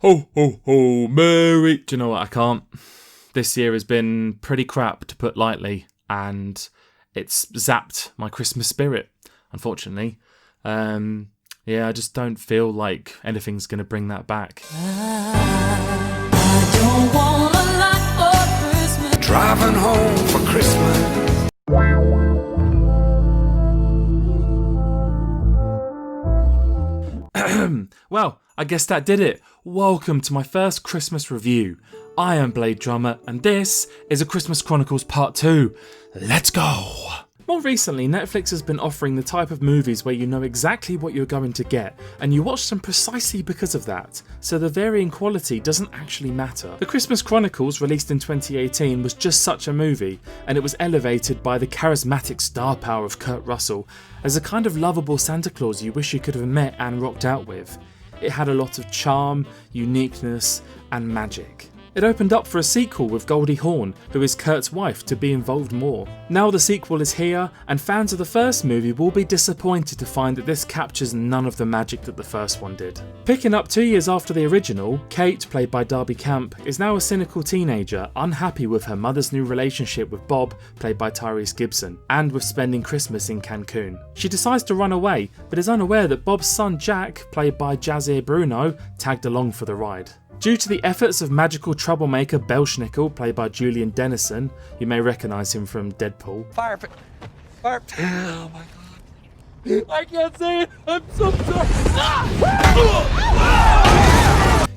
Ho, ho, ho, Merry. Do you know what? I can't. This year has been pretty crap, to put lightly, and it's zapped my Christmas spirit, unfortunately. I just don't feel like anything's going to bring that back. I don't want a lot for Christmas. Driving home for Christmas. Well, I guess that did it. Welcome to my first Christmas review. I am Blade Drummer, and this is a Christmas Chronicles Part 2. Let's go! More recently, Netflix has been offering the type of movies where you know exactly what you're going to get, and you watch them precisely because of that, so the varying quality doesn't actually matter. The Christmas Chronicles, released in 2018, was just such a movie, and it was elevated by the charismatic star power of Kurt Russell as a kind of lovable Santa Claus you wish you could have met and rocked out with. It had a lot of charm, uniqueness, and magic. It opened up for a sequel with Goldie Hawn, who is Kurt's wife, to be involved more. Now the sequel is here, and fans of the first movie will be disappointed to find that this captures none of the magic that the first one did. Picking up 2 years after the original, Kate, played by Darby Camp, is now a cynical teenager, unhappy with her mother's new relationship with Bob, played by Tyrese Gibson, and with spending Christmas in Cancun. She decides to run away, but is unaware that Bob's son Jack, played by Jazier Bruno, tagged along for the ride. Due to the efforts of magical troublemaker Belschnickel, played by Julian Dennison, you may recognise him from Deadpool. Fire. Oh my god. I can't say it! I'm so sorry!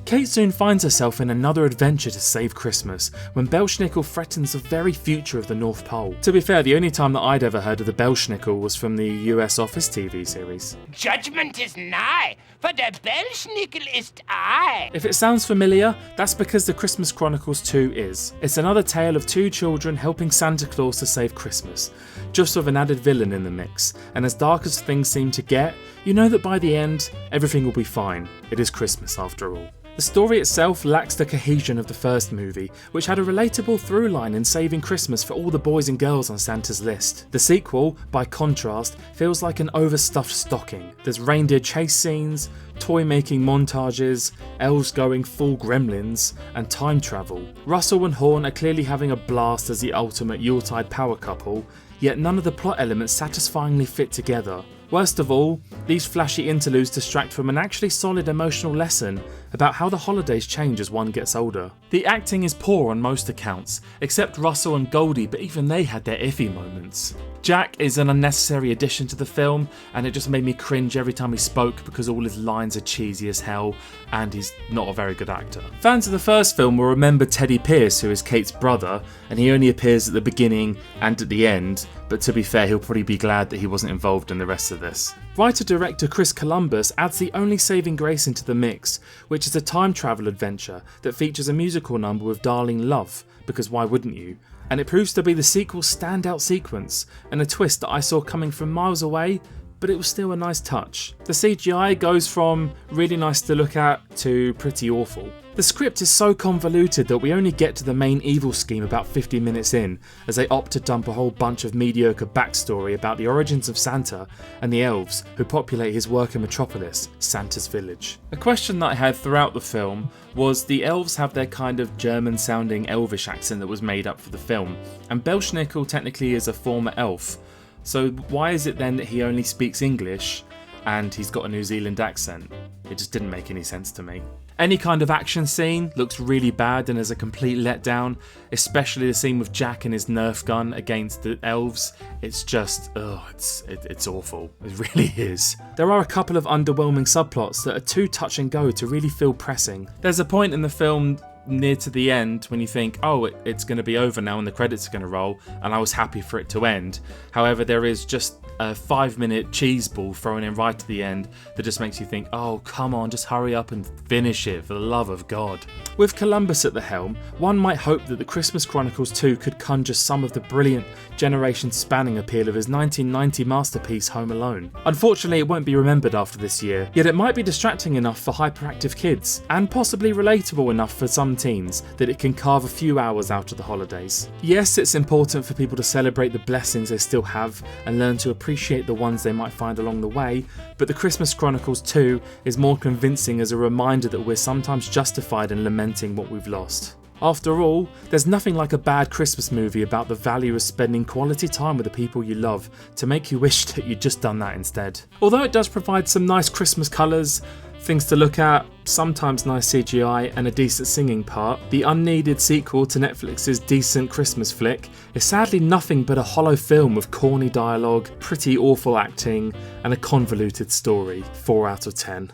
Kate soon finds herself in another adventure to save Christmas, when Belschnickel threatens the very future of the North Pole. To be fair, the only time that I'd ever heard of the Belschnickel was from the US Office TV series. Judgment is nigh, for the Belschnickel ist I. If it sounds familiar, that's because the Christmas Chronicles 2 is. It's another tale of two children helping Santa Claus to save Christmas, just with an added villain in the mix, and as dark as things seem to get, you know that by the end, everything will be fine. It is Christmas after all. The story itself lacks the cohesion of the first movie, which had a relatable through line in saving Christmas for all the boys and girls on Santa's list. The sequel, by contrast, feels like an overstuffed stocking. There's reindeer chase scenes, toy making montages, elves going full gremlins, and time travel. Russell and Hawn are clearly having a blast as the ultimate Yuletide power couple, yet none of the plot elements satisfyingly fit together. Worst of all, these flashy interludes distract from an actually solid emotional lesson about how the holidays change as one gets older. The acting is poor on most accounts, except Russell and Goldie, but even they had their iffy moments. Jack is an unnecessary addition to the film, and it just made me cringe every time he spoke because all his lines are cheesy as hell, and he's not a very good actor. Fans of the first film will remember Teddy Pierce, who is Kate's brother, and he only appears at the beginning and at the end, but to be fair, he'll probably be glad that he wasn't involved in the rest of this. Writer-director Chris Columbus adds the only saving grace into the mix, which is a time travel adventure that features a musical number with Darling Love, because why wouldn't you? And it proves to be the sequel's standout sequence, and a twist that I saw coming from miles away, but it was still a nice touch. The CGI goes from really nice to look at to pretty awful. The script is so convoluted that we only get to the main evil scheme about 50 minutes in, as they opt to dump a whole bunch of mediocre backstory about the origins of Santa and the elves who populate his worker metropolis, Santa's village. A question that I had throughout the film was the elves have their kind of German-sounding elvish accent that was made up for the film, and Belschnickel technically is a former elf, so why is it then that he only speaks English and he's got a New Zealand accent? It just didn't make any sense to me. Any kind of action scene looks really bad and is a complete letdown, especially the scene with Jack and his Nerf gun against the elves. It's just, it's awful. It really is. There are a couple of underwhelming subplots that are too touch and go to really feel pressing. There's a point in the film near to the end when you think, oh, it's going to be over now and the credits are going to roll, and I was happy for it to end. However, there is just a 5-minute cheese ball thrown in right at the end that just makes you think, oh, come on, just hurry up and finish it, for the love of God. With Columbus at the helm, one might hope that the Christmas Chronicles 2 could conjure some of the brilliant generation-spanning appeal of his 1990 masterpiece Home Alone. Unfortunately, it won't be remembered after this year, yet it might be distracting enough for hyperactive kids, and possibly relatable enough for some teens that it can carve a few hours out of the holidays. Yes, it's important for people to celebrate the blessings they still have and learn to appreciate the ones they might find along the way, but The Christmas Chronicles 2 is more convincing as a reminder that we're sometimes justified in lamenting what we've lost. After all, there's nothing like a bad Christmas movie about the value of spending quality time with the people you love to make you wish that you'd just done that instead. Although it does provide some nice Christmas colours, things to look at, sometimes nice CGI and a decent singing part, the unneeded sequel to Netflix's decent Christmas flick is sadly nothing but a hollow film of corny dialogue, pretty awful acting and a convoluted story. 4 out of 10.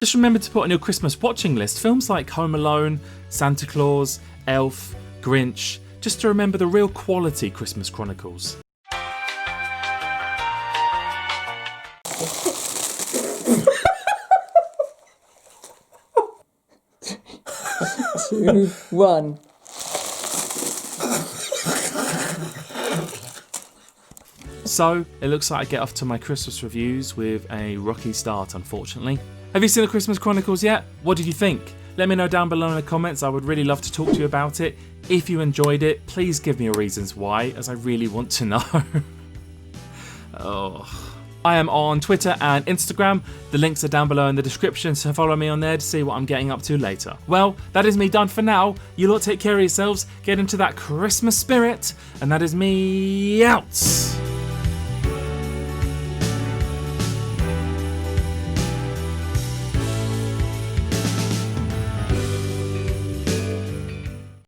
Just remember to put on your Christmas watching list films like Home Alone, Santa Claus, Elf, Grinch, just to remember the real quality Christmas Chronicles. Two, one. So, it looks like I get off to my Christmas reviews with a rocky start, unfortunately. Have you seen the Christmas Chronicles yet? What did you think? Let me know down below in the comments. I would really love to talk to you about it. If you enjoyed it, please give me your reasons why, as I really want to know. I am on Twitter and Instagram. The links are down below in the description, so follow me on there to see what I'm getting up to later. Well, that is me done for now. You lot take care of yourselves, get into that Christmas spirit, and that is me out.